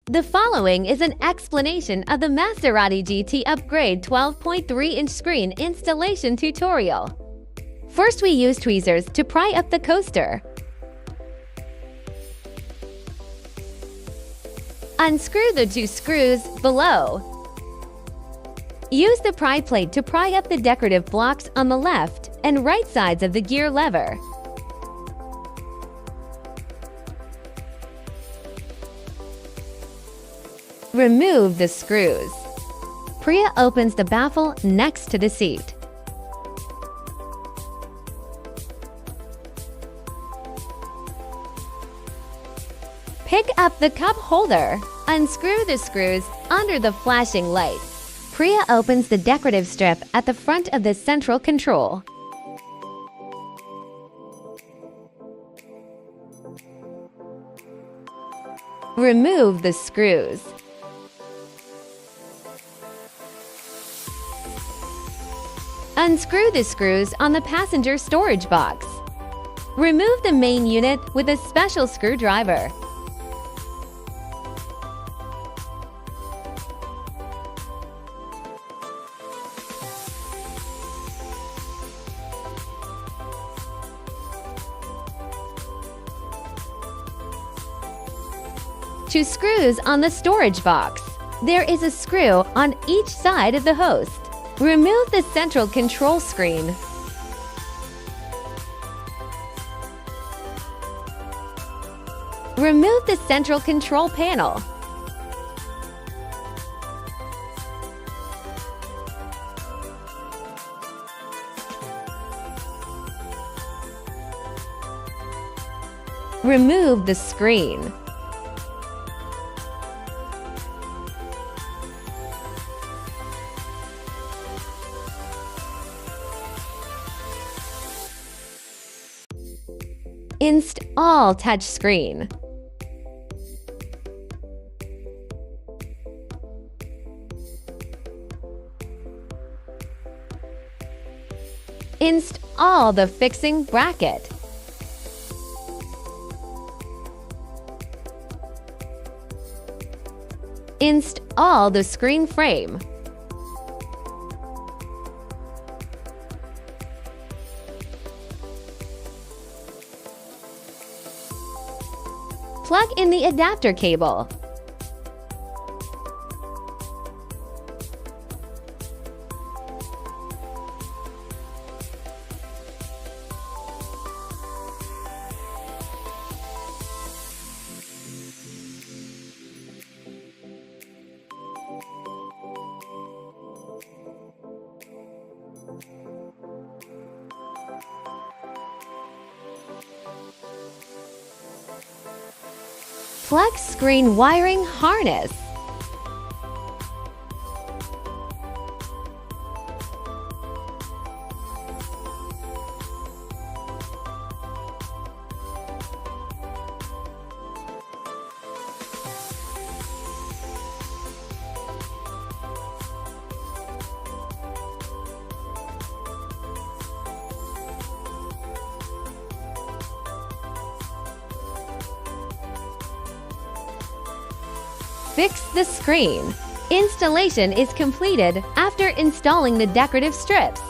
The following is an explanation of the Maserati GT Upgrade 12.3-inch screen installation tutorial. First, we use tweezers to pry up the coaster. Unscrew the two screws below. Use the pry plate to pry up the decorative blocks on the left and right sides of the gear lever. Remove the screws. Priya opens the baffle next to the seat. Pick up the cup holder. Unscrew the screws under the flashing light. Priya opens the decorative strip at the front of the central control. Remove the screws. Unscrew the screws on the passenger storage box. Remove the main unit with a special screwdriver. Two screws on the storage box. There is a screw on each side of the host. Remove the central control screen. Remove the central control panel. Remove the screen. Install touchscreen. Install the fixing bracket. Install the screen frame. Plug in the adapter cable. Plug screen wiring harness. Fix the screen. Installation is completed after installing the decorative strips.